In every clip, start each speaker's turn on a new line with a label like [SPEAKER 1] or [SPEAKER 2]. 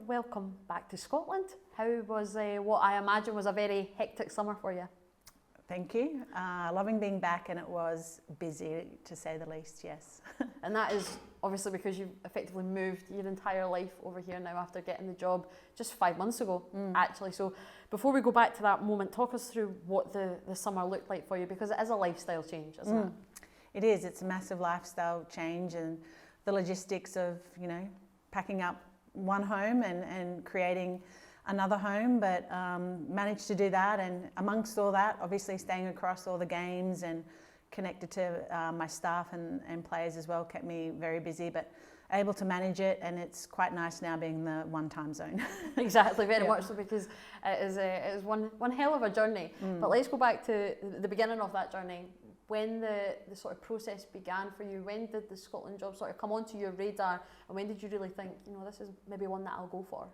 [SPEAKER 1] welcome back to Scotland. How was what I imagine was a very hectic summer for you?
[SPEAKER 2] Thank you. Loving being back, and it was busy to say the least, yes.
[SPEAKER 1] And that is obviously because you've effectively moved your entire life over here now after getting the job just 5 months ago, actually. So before we go back to that moment, talk us through what the summer looked like for you, because it is a lifestyle change, isn't it?
[SPEAKER 2] It is. It's a massive lifestyle change, and the logistics of, packing up one home and creating another home, but managed to do that, and amongst all that, obviously staying across all the games and connected to my staff and players as well kept me very busy, but able to manage it, and it's quite nice now being the one time zone.
[SPEAKER 1] Exactly, very much so, because it is one hell of a journey. But let's go back to the beginning of that journey. When the sort of process began for you, when did the Scotland job sort of come onto your radar, and when did you really think, this is maybe one that I'll go for?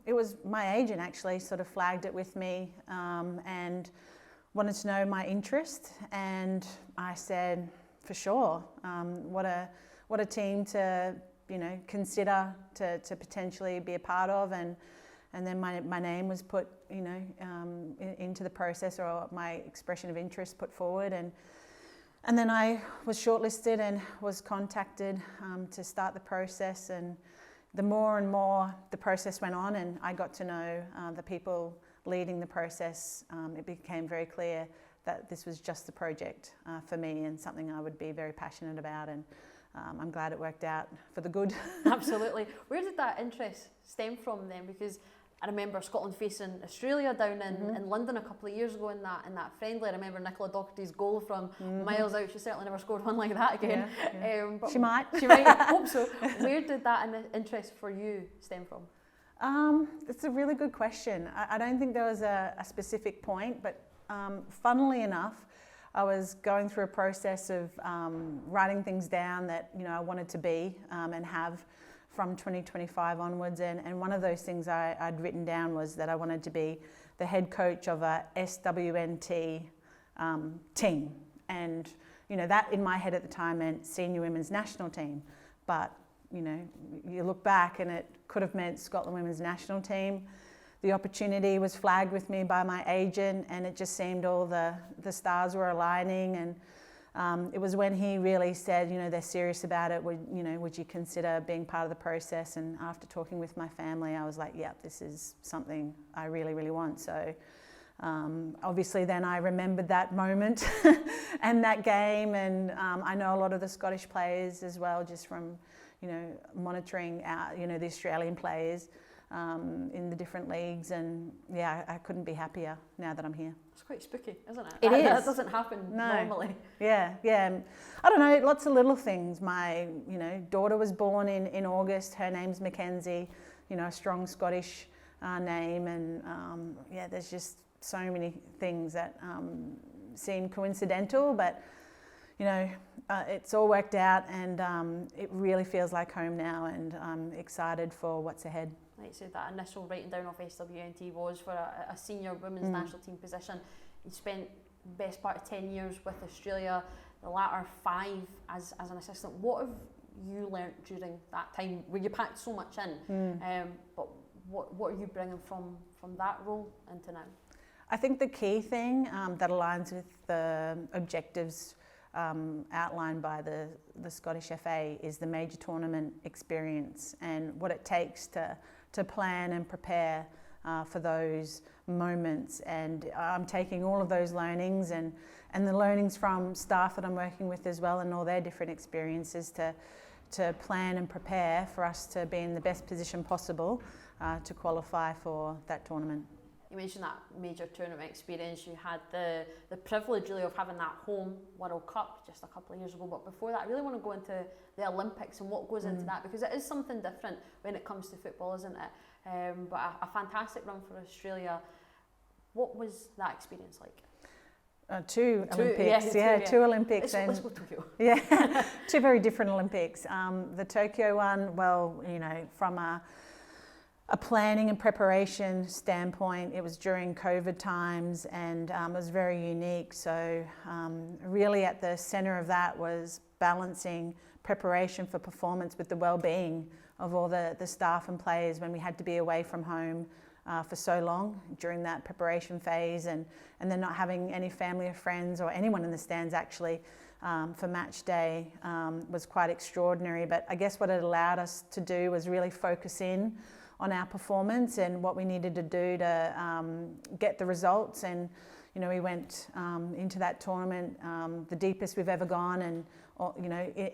[SPEAKER 2] It was my agent actually sort of flagged it with me and wanted to know my interest, and I said, for sure. What a team to consider to potentially be a part of, and then my name was put into the process, or my expression of interest put forward, and then I was shortlisted and was contacted to start the process. And the more and more the process went on, and I got to know the people leading the process, it became very clear that this was just the project for me, and something I would be very passionate about, and I'm glad it worked out for the good.
[SPEAKER 1] Absolutely. Where did that interest stem from then? Because I remember Scotland facing Australia down in London a couple of years ago in that friendly. I remember Nicola Doherty's goal from miles out. She certainly never scored one like that again.
[SPEAKER 2] Yeah.
[SPEAKER 1] But
[SPEAKER 2] she might.
[SPEAKER 1] She might, hope so. Where did that interest for you stem from?
[SPEAKER 2] It's a really good question. I don't think there was a specific point, but funnily enough, I was going through a process of writing things down that I wanted to be and have from 2025 onwards, and one of those things I'd written down was that I wanted to be the head coach of a SWNT team, and that in my head at the time meant senior women's national team, but you look back and it could have meant Scotland women's national team. The opportunity was flagged with me by my agent, and it just seemed all the stars were aligning, and it was when he really said, they're serious about it. Would you consider being part of the process? And after talking with my family, I was like, yeah, this is something I really, really want. So obviously then I remembered that moment and that game, and I know a lot of the Scottish players as well, just from monitoring out the Australian players in the different leagues, and yeah, I couldn't be happier now that I'm here.
[SPEAKER 1] It's quite spooky, isn't it?
[SPEAKER 2] It is.
[SPEAKER 1] That doesn't happen normally.
[SPEAKER 2] Yeah. I don't know, lots of little things. My daughter was born in August. Her name's Mackenzie, a strong Scottish name, and there's just so many things that seem coincidental, but it's all worked out, and it really feels like home now, and I'm excited for what's ahead.
[SPEAKER 1] Like you said, that initial writing down of SWNT was for a senior women's national team position. You spent the best part of 10 years with Australia, the latter 5 as an assistant. What have you learnt during that time where you packed so much in? But what are you bringing from that role into now?
[SPEAKER 2] I think the key thing that aligns with the objectives outlined by the Scottish FA is the major tournament experience, and what it takes to plan and prepare for those moments. And I'm taking all of those learnings and the learnings from staff that I'm working with as well, and all their different experiences to plan and prepare for us to be in the best position possible to qualify for that tournament.
[SPEAKER 1] You mentioned that major tournament experience. You had the privilege really of having that home World Cup just a couple of years ago, but before that I really want to go into the Olympics and what goes into that, because it is something different when it comes to football, isn't it? But a fantastic run for Australia. What was that experience like?
[SPEAKER 2] Two Olympics, two Olympics.
[SPEAKER 1] Let's go Tokyo.
[SPEAKER 2] Yeah, two very different Olympics. The Tokyo one, well, from a planning and preparation standpoint, it was during COVID times, and it was very unique. So really at the centre of that was balancing preparation for performance with the well-being all the staff and players when we had to be away from home for so long during that preparation phase, and then not having any family or friends or anyone in the stands actually for match day was quite extraordinary. But I guess what it allowed us to do was really focus in on our performance and what we needed to do to get the results. And we went into that tournament the deepest we've ever gone, and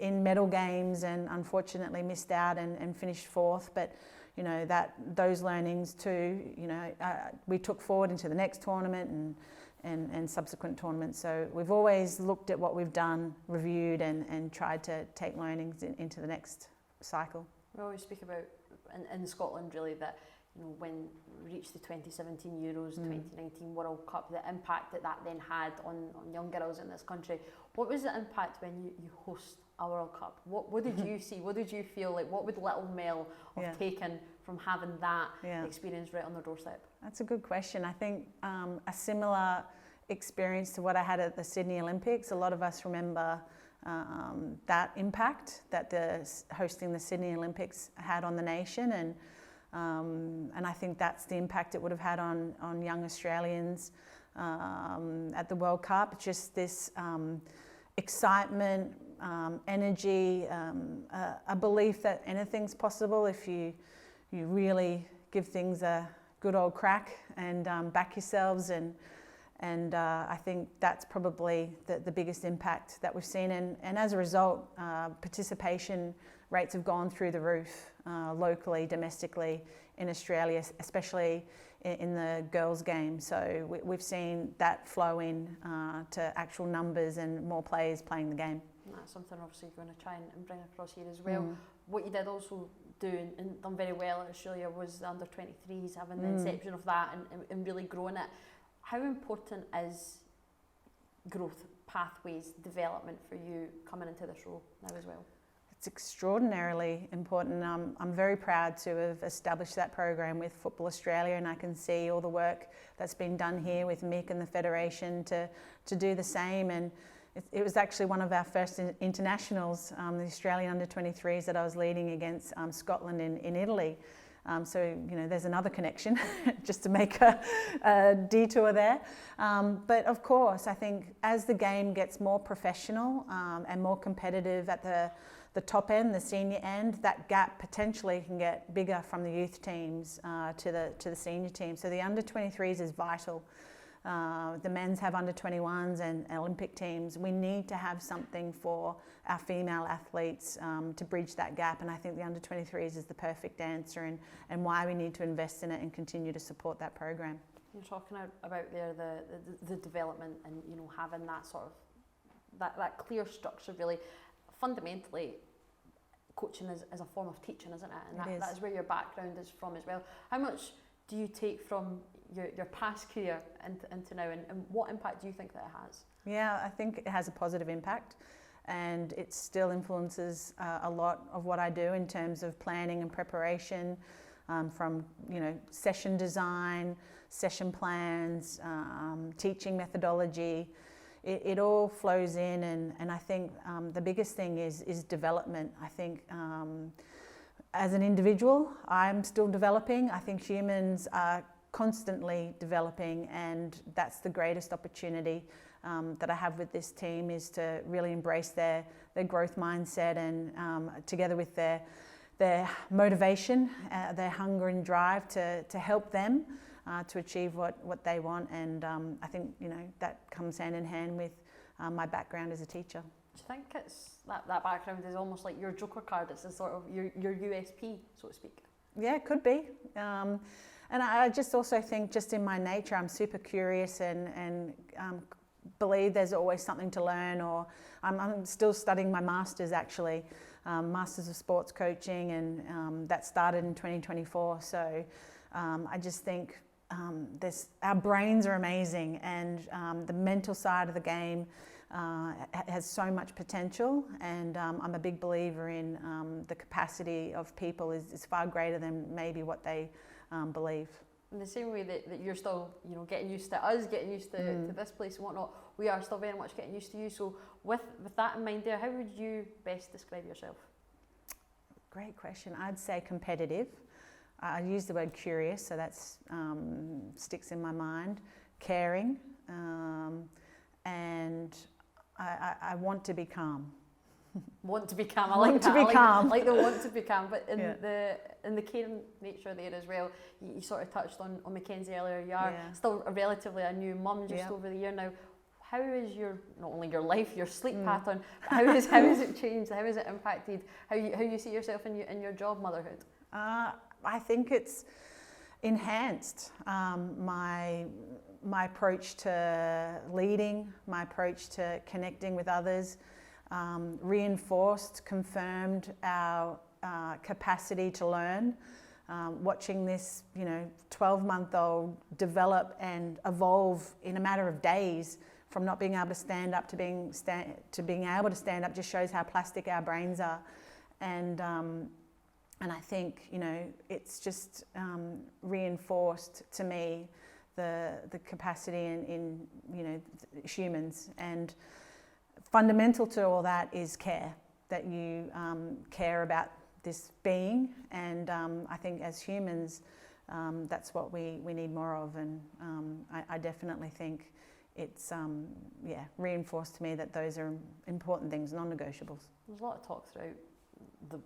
[SPEAKER 2] in medal games, and unfortunately missed out and finished fourth. But those learnings too, we took forward into the next tournament and subsequent tournaments. So we've always looked at what we've done, reviewed, and tried to take learnings into the next cycle.
[SPEAKER 1] We always speak about in Scotland really that when we reached the 2017 Euros, 2019 World Cup, the impact that then had on young girls in this country. What was the impact when you host a World Cup? What did you see? What did you feel like? What would little Mel have taken from having that experience right on their doorstep?
[SPEAKER 2] That's a good question. I think a similar experience to what I had at the Sydney Olympics. A lot of us remember that impact that hosting the Sydney Olympics had on the nation, and I think that's the impact it would have had on young Australians at the World Cup. Just this excitement, energy, a belief that anything's possible if you really give things a good old crack and back yourselves. And I think that's probably the biggest impact that we've seen. And as a result, participation rates have gone through the roof locally, domestically in Australia, especially in the girls' game. So we've seen that flow in to actual numbers and more players playing the game.
[SPEAKER 1] And that's something obviously you're going to try and bring across here as well. What you did also do and done very well in Australia was the under-23s, having the inception of that and really growing it. How important is growth pathways, development for you coming into this role now as well?
[SPEAKER 2] It's extraordinarily important. I'm very proud to have established that program with Football Australia, and I can see all the work that's been done here with Mick and the Federation to do the same. And it was actually one of our first internationals, the Australian under-23s that I was leading against Scotland in Italy. So there's another connection, just to make a detour there. But of course, I think as the game gets more professional and more competitive at the top end, the senior end, that gap potentially can get bigger from the youth teams to the senior team. So the under-23s is vital. The men's have under-21s and Olympic teams. We need to have something for our female athletes to bridge that gap, and I think the under-23s is the perfect answer and why we need to invest in it and continue to support that program.
[SPEAKER 1] You're talking about there the development and having that sort of that clear structure really. Fundamentally, coaching is a form of teaching, isn't it? And that is where your background is from as well. How much do you take from your past career into now, and what impact do you think that it has? Yeah,
[SPEAKER 2] I think it has a positive impact, and it still influences a lot of what I do in terms of planning and preparation, from session design, session plans, teaching methodology. It all flows in, and I think the biggest thing is development. I think as an individual, I'm still developing. I think humans are constantly developing, and that's the greatest opportunity that I have with this team, is to really embrace their growth mindset, and together with their motivation, their hunger and drive to help them to achieve what they want. And I think that comes hand in hand with my background as a teacher.
[SPEAKER 1] Do you think it's that background is almost like your joker card? It's a sort of your USP, so to speak.
[SPEAKER 2] Yeah, it could be. And I just also think, just in my nature, I'm super curious and believe there's always something to learn. Or I'm still studying my master's, actually, Masters of Sports Coaching, and that started in 2024. So I just think our brains are amazing, and the mental side of the game has so much potential, and I'm a big believer in the capacity of people is far greater than maybe what they believe.
[SPEAKER 1] In the same way that you're still, getting used to us, getting used to this place and whatnot, we are still very much getting used to you. So with that in mind there, how would you best describe yourself?
[SPEAKER 2] Great question. I'd say competitive. I use the word curious, so that's sticks in my mind. Caring, and I want to be calm.
[SPEAKER 1] Want to be calm. I
[SPEAKER 2] Want
[SPEAKER 1] like
[SPEAKER 2] to
[SPEAKER 1] that.
[SPEAKER 2] be calm.
[SPEAKER 1] I like the want to be calm, but
[SPEAKER 2] Yeah.
[SPEAKER 1] in the caring nature there as well. You sort of touched on Mackenzie earlier. You are
[SPEAKER 2] Yeah.
[SPEAKER 1] still relatively a new mum, just
[SPEAKER 2] Yeah.
[SPEAKER 1] over the year now. How is your, not only your life, your sleep
[SPEAKER 2] Mm.
[SPEAKER 1] pattern, but how has it changed? How has it impacted how you see yourself in your job, motherhood?
[SPEAKER 2] I think it's enhanced my approach to leading, my approach to connecting with others, reinforced, confirmed our capacity to learn. Watching this, 12-month-old develop and evolve in a matter of days, from not being able to stand up to being able to stand up, just shows how plastic our brains are. And I think, it's just reinforced to me the capacity in humans. And fundamental to all that is care, that you care about this being. And I think as humans, that's what we need more of. And I definitely think it's reinforced to me that those are important things, non-negotiables.
[SPEAKER 1] There's a lot of talk throughout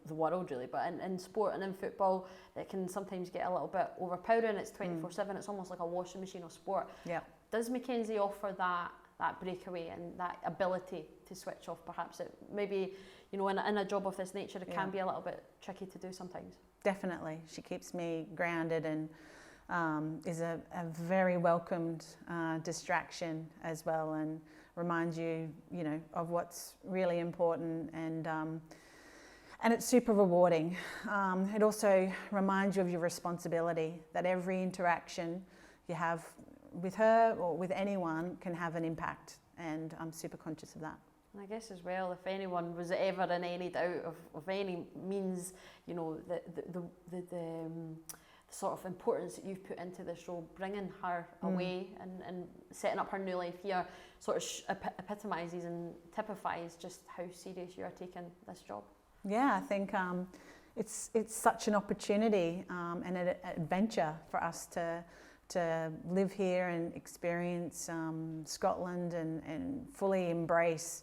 [SPEAKER 1] the world really, but in sport and in football it can sometimes get a little bit overpowering. It's 24/7, it's almost like a washing machine of sport.
[SPEAKER 2] Yeah.
[SPEAKER 1] Does Mackenzie offer that breakaway and that ability to switch off? Perhaps it maybe, in a job of this nature it can be a little bit tricky to do sometimes.
[SPEAKER 2] Definitely. She keeps me grounded and is a very welcomed distraction as well, and reminds you, of what's really important, and it's super rewarding. It also reminds you of your responsibility, that every interaction you have with her or with anyone can have an impact, and I'm super conscious of that.
[SPEAKER 1] And I guess as well, if anyone was ever in any doubt of any means, the sort of importance that you've put into this role, bringing her away and setting up her new life here, sort of epitomises and typifies just how serious you are taking this job. Yeah,
[SPEAKER 2] I think it's such an opportunity and an adventure for us to live here and experience Scotland and fully embrace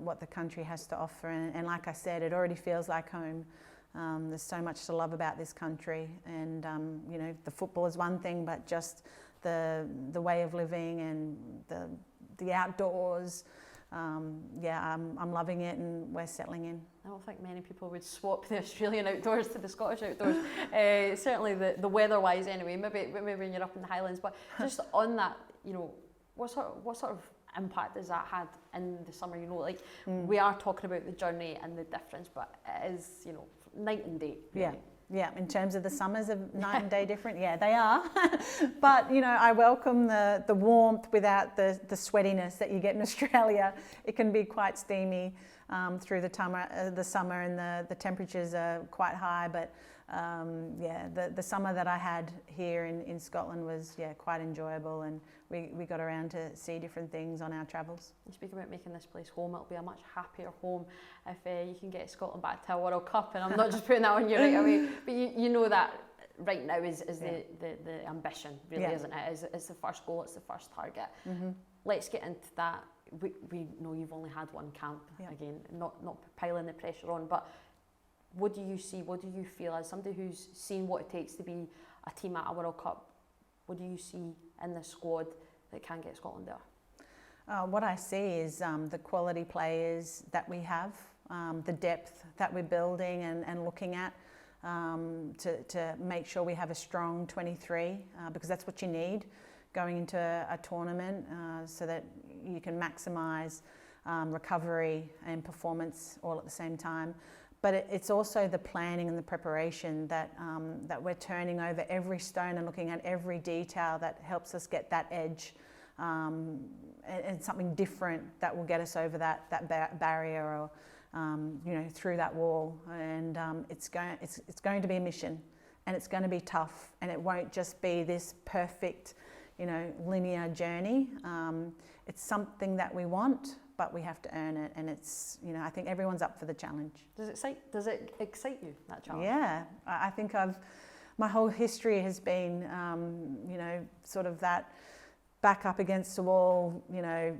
[SPEAKER 2] what the country has to offer. And like I said, it already feels like home. There's so much to love about this country, and the football is one thing, but just the way of living and the outdoors. I'm loving it, and we're settling in.
[SPEAKER 1] I don't think many people would swap the Australian outdoors to the Scottish outdoors. Certainly the weather-wise, anyway. Maybe when you're up in the Highlands, but just on that, what sort of impact has that had in the summer? We are talking about the journey and the difference, but it is, night and day. Really.
[SPEAKER 2] Yeah, in terms of the summers of night and day different, yeah, they are. But, I welcome the warmth without the sweatiness that you get in Australia. It can be quite steamy through the summer, and the temperatures are quite high. But, the summer that I had here in Scotland was, quite enjoyable, and we got around to see different things on our travels.
[SPEAKER 1] You speak about making this place home. It'll be a much happier home if you can get Scotland back to a World Cup, and I'm not just putting that on you right away, but you know that right now is the ambition, really, isn't it? It's the first goal, it's the first target. Mm-hmm. Let's get into that. We know you've only had one camp, again, not piling the pressure on, but what do you see, what do you feel as somebody who's seen what it takes to be a team at a World Cup? What do you see in the squad that can get Scotland there?
[SPEAKER 2] What I see is the quality players that we have, the depth that we're building and looking at to make sure we have a strong 23, because that's what you need going into a tournament, so that you can maximise recovery and performance all at the same time. But it's also the planning and the preparation that we're turning over every stone and looking at every detail that helps us get that edge, and something different that will get us over that barrier or through that wall. And it's going to be a mission, and it's going to be tough, and it won't just be this perfect linear journey. It's something that we want, but we have to earn it, and it's, you know, I think everyone's up for the challenge.
[SPEAKER 1] Does it excite you, that challenge?
[SPEAKER 2] Yeah, I think my whole history has been, you know, sort of that back up against the wall, you know,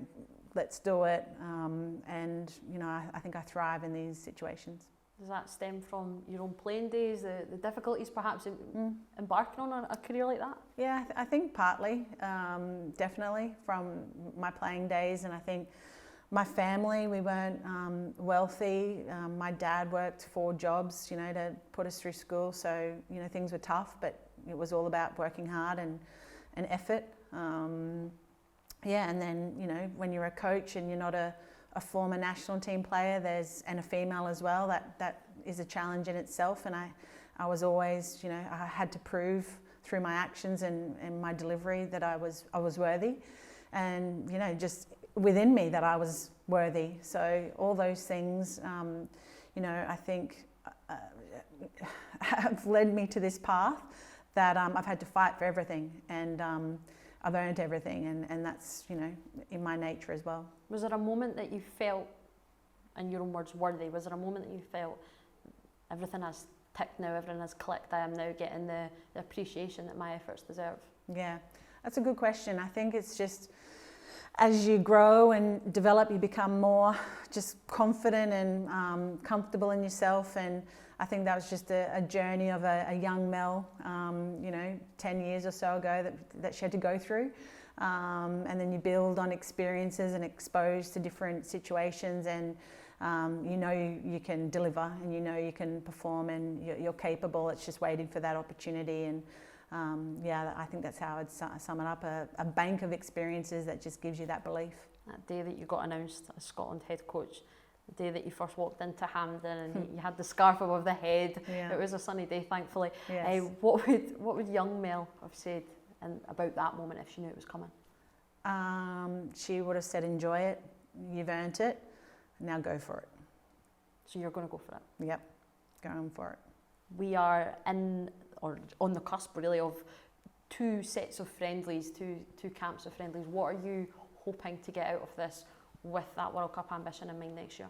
[SPEAKER 2] let's do it, and, you know, I think I thrive in these situations.
[SPEAKER 1] Does that stem from your own playing days, the difficulties perhaps embarking on a career like that?
[SPEAKER 2] Yeah, I think partly, definitely from my playing days, and I think my family, we weren't wealthy. My dad worked 4 jobs, you know, to put us through school, so, you know, things were tough, but it was all about working hard and effort. Yeah, and then, you know, when you're a coach and you're not a former national team player, and a female as well, that is a challenge in itself, and I was always, you know, I had to prove through my actions and my delivery that I was worthy, and, you know, just within me that I was worthy. So all those things, you know, I think have led me to this path that I've had to fight for everything, and I've earned everything, and that's, you know, in my nature as well.
[SPEAKER 1] Was there a moment that you felt, in your own words, worthy? Was there a moment that you felt everything has ticked now, everything has clicked, I am now getting the appreciation that my efforts deserve?
[SPEAKER 2] Yeah, that's a good question. I think it's just, as you grow and develop, you become more just confident and comfortable in yourself, and I think that was just a journey of a young Mel, you know, 10 years or so ago that she had to go through. And then you build on experiences and exposed to different situations, and you know you can deliver, and you know you can perform, and you're capable. It's just waiting for that opportunity, and yeah, I think that's how I'd sum it up, a bank of experiences that just gives you that belief.
[SPEAKER 1] That day that you got announced as Scotland head coach, the day that you first walked into Hampden and you had the scarf above the head,
[SPEAKER 2] Yeah.
[SPEAKER 1] It was a sunny day, thankfully.
[SPEAKER 2] Yes.
[SPEAKER 1] What would young Mel have said about that moment if she knew it was coming?
[SPEAKER 2] She would have said, enjoy it, you've earned it, now go for it.
[SPEAKER 1] So you're going to go for it?
[SPEAKER 2] Yep, going for it.
[SPEAKER 1] We are on the cusp really of 2 sets of friendlies, two camps of friendlies. What are you hoping to get out of this with that World Cup ambition in mind next year?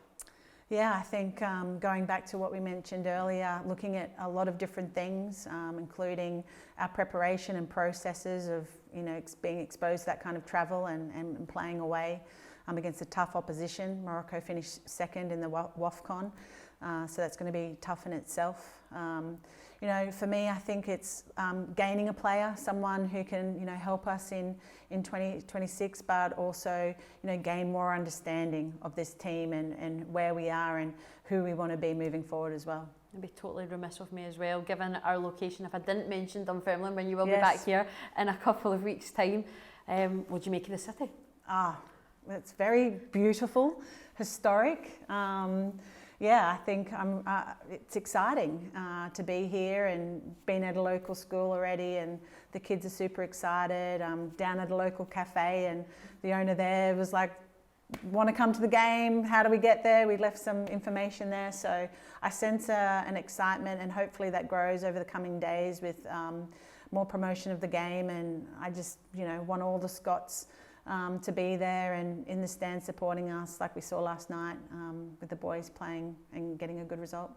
[SPEAKER 2] Yeah, I think going back to what we mentioned earlier, looking at a lot of different things, including our preparation and processes of, you know, being exposed to that kind of travel and playing away against a tough opposition. Morocco finished second in the WAFCON, so that's going to be tough in itself. You know, for me, I think it's gaining a player, someone who can, you know, help us in 2026, but also, you know, gain more understanding of this team and where we are and who we want to be moving forward as well.
[SPEAKER 1] It'd be totally remiss of me as well, given our location, if I didn't mention Dunfermline when you will
[SPEAKER 2] Yes.
[SPEAKER 1] be back here in a couple of weeks' time. What do you make of the city?
[SPEAKER 2] It's very beautiful, historic. Yeah, I think it's exciting to be here and been at a local school already, and the kids are super excited. Down at a local cafe, and the owner there was like, want to come to the game? How do we get there? We left some information there, so I sense an excitement, and hopefully that grows over the coming days with more promotion of the game. And I just, you know, want all the Scots to be there and in the stand supporting us, like we saw last night with the boys playing and getting a good result.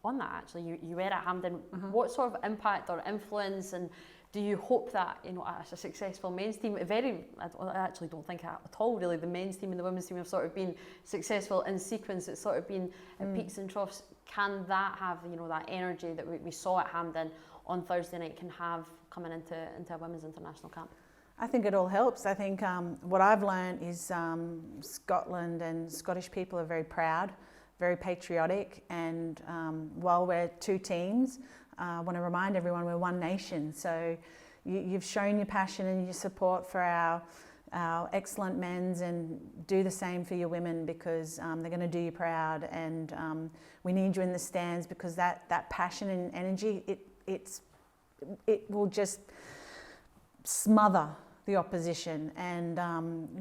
[SPEAKER 1] On that, actually, you were at Hampden. What sort of impact or influence, and do you hope that, you know, as a successful men's team, I actually don't think at all really, the men's team and the women's team have sort of been successful in sequence, it's sort of been at peaks and troughs. Can that have, you know, that energy that we saw at Hampden on Thursday night can have coming into a women's international camp?
[SPEAKER 2] I think it all helps. I think what I've learned is Scotland and Scottish people are very proud, very patriotic, and while we're 2 teams, I want to remind everyone we're one nation. So you've shown your passion and your support for our excellent men's, and do the same for your women, because they're going to do you proud, and we need you in the stands, because that passion and energy, it will just smother the opposition, and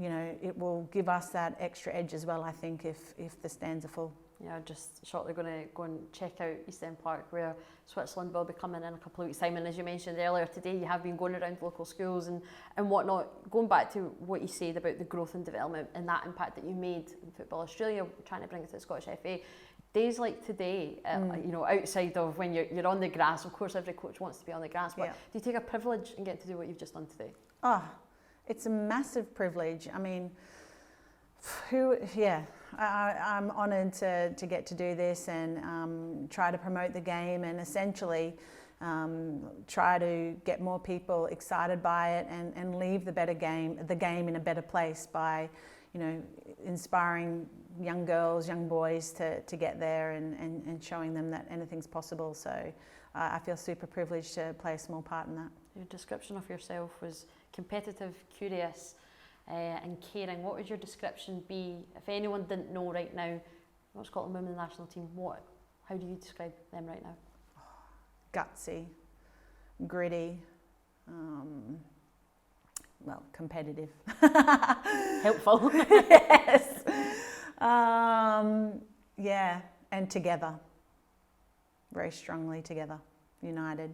[SPEAKER 2] you know, it will give us that extra edge as well, I think, if the stands are full.
[SPEAKER 1] Yeah, just shortly going to go and check out East End Park, where Switzerland will be coming in a couple of weeks' time. And as you mentioned earlier today, you have been going around local schools and whatnot. Going back to what you said about the growth and development and that impact that you made in Football Australia, trying to bring it to the Scottish FA. Days like today, you know, outside of when you're on the grass, of course every coach wants to be on the grass, but do you take a privilege in getting to do what you've just done today?
[SPEAKER 2] Oh, it's a massive privilege. I mean, I'm honoured to get to do this and try to promote the game and essentially try to get more people excited by it and leave the game in a better place by, you know, inspiring young girls, young boys to get there and showing them that anything's possible. So I feel super privileged to play a small part in that.
[SPEAKER 1] Your description of yourself was competitive, curious, and caring. What would your description be if anyone didn't know right now what Scotland women's national team? How do you describe them right now?
[SPEAKER 2] Gutsy, gritty, well, competitive.
[SPEAKER 1] Helpful.
[SPEAKER 2] Yes. Yeah, and together, very strongly together, united.